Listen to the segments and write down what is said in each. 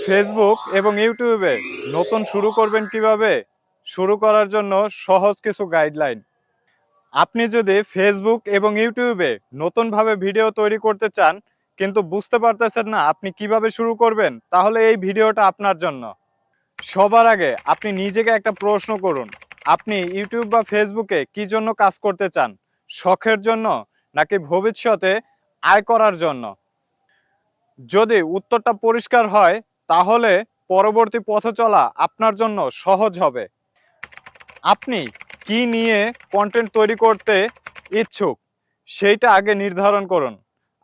Facebook এবং ইউটিউবে নতুন শুরু করবেন কিভাবে? শুরু করার জন্য সহজ কিছু গাইডলাইন। আপনি যদি ফেসবুক এবং ইউটিউবে নতুনভাবে ভিডিও তৈরি করতে চান কিন্তু বুঝতে পারতেছেন না আপনি কিভাবে শুরু করবেন, তাহলে এই ভিডিওটা আপনার জন্য। সবার আগে আপনি নিজেকে একটা প্রশ্ন করুন, আপনি ইউটিউব বা ফেসবুকে কি জন্য কাজ করতে চান? শখের জন্য নাকি ভবিষ্যতে আয় করার জন্য? যদি উত্তরটা পরিষ্কার হয় তাহলে পরবর্তী পথ চলা আপনার জন্য সহজ হবে। আপনি কি নিয়ে কন্টেন্ট তৈরি করতে ইচ্ছুক সেইটা আগে নির্ধারণ করুন।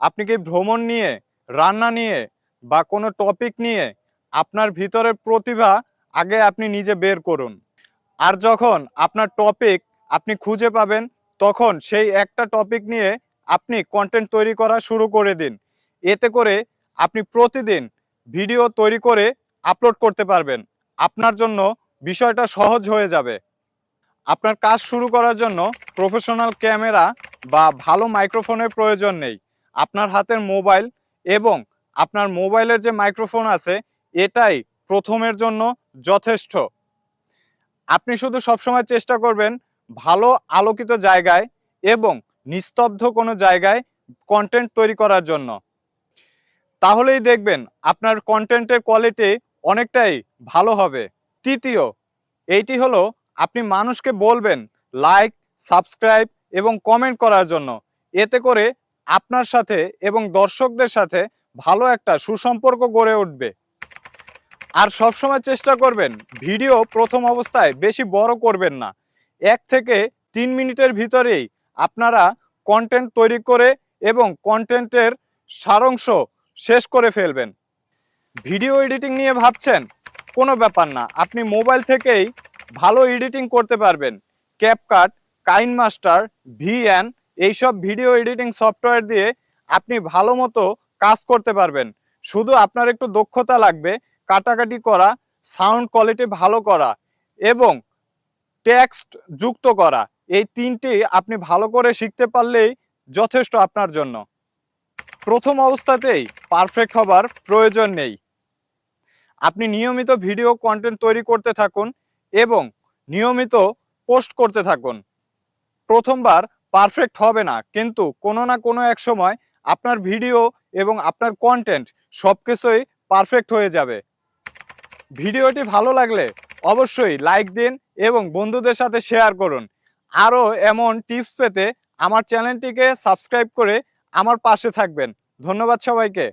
আপনি কি ভ্রমণ নিয়ে, রান্না নিয়ে বা কোনো টপিক নিয়ে? আপনার ভিতরের প্রতিভা আগে আপনি নিজে বের করুন। আর যখন আপনার টপিক আপনি খুঁজে পাবেন, তখন সেই একটা টপিক নিয়ে আপনি কন্টেন্ট তৈরি করা শুরু করে দিন। এতে করে আপনি প্রতিদিন ভিডিও তৈরি করে আপলোড করতে পারবেন। আপনার জন্য বিষয়টা সহজ হয়ে যাবে। আপনার কাজ শুরু করার জন্য প্রফেশনাল ক্যামেরা বা ভালো মাইক্রোফোনের প্রয়োজন নেই। আপনার হাতের মোবাইল এবং আপনার মোবাইলের যে মাইক্রোফোন আছে এটাই প্রথমের জন্য যথেষ্ট। আপনি শুধু সবসময় চেষ্টা করবেন ভালো আলোকিত জায়গায় এবং নিস্তব্ধ কোনো জায়গায় কন্টেন্ট তৈরি করার জন্য। তাহলেই দেখবেন আপনার কন্টেন্টের কোয়ালিটি অনেকটাই ভালো হবে। তৃতীয়, এইটি হলো আপনি মানুষকে বলবেন লাইক, সাবস্ক্রাইব এবং কমেন্ট করার জন্য। এতে করে আপনার সাথে এবং দর্শকদের সাথে ভালো একটা সুসম্পর্ক গড়ে উঠবে। আর সবসময় চেষ্টা করবেন ভিডিও প্রথম অবস্থায় বেশি বড় করবেন না। 1 থেকে 3 মিনিটের ভিতরেই আপনারা কন্টেন্ট তৈরি করে এবং কন্টেন্টের সারাংশ শেষ করে ফেলবেন। ভিডিও এডিটিং নিয়ে ভাবছেন? কোনো ব্যাপার না, আপনি মোবাইল থেকেই ভালো এডিটিং করতে পারবেন। ক্যাপকাট, কাইনমাস্টার, ভিএন এইসব ভিডিও এডিটিং সফটওয়্যার দিয়ে আপনি ভালো মতো কাজ করতে পারবেন। শুধু আপনার একটু দক্ষতা লাগবে, কাটাকাটি করা, সাউন্ড কোয়ালিটি ভালো করা এবং টেক্সট যুক্ত করা। এই 3টি আপনি ভালো করে শিখতে পারলেই যথেষ্ট আপনার জন্য। প্রথম অবস্থাতেই পারফেক্ট হবার প্রয়োজন নেই। আপনি নিয়মিত ভিডিও কন্টেন্ট তৈরি করতে থাকুন এবং নিয়মিত পোস্ট করতে থাকুন। প্রথমবার পারফেক্ট হবে না, কিন্তু কোনো না কোনো এক সময় আপনার ভিডিও এবং আপনার কন্টেন্ট সব কিছুই পারফেক্ট হয়ে যাবে। ভিডিওটি ভালো লাগলে অবশ্যই লাইক দিন এবং বন্ধুদের সাথে শেয়ার করুন। আরও এমন টিপস পেতে আমার চ্যানেলটিকে সাবস্ক্রাইব করে আমার পাশে থাকবেন। ধন্যবাদ সবাইকে।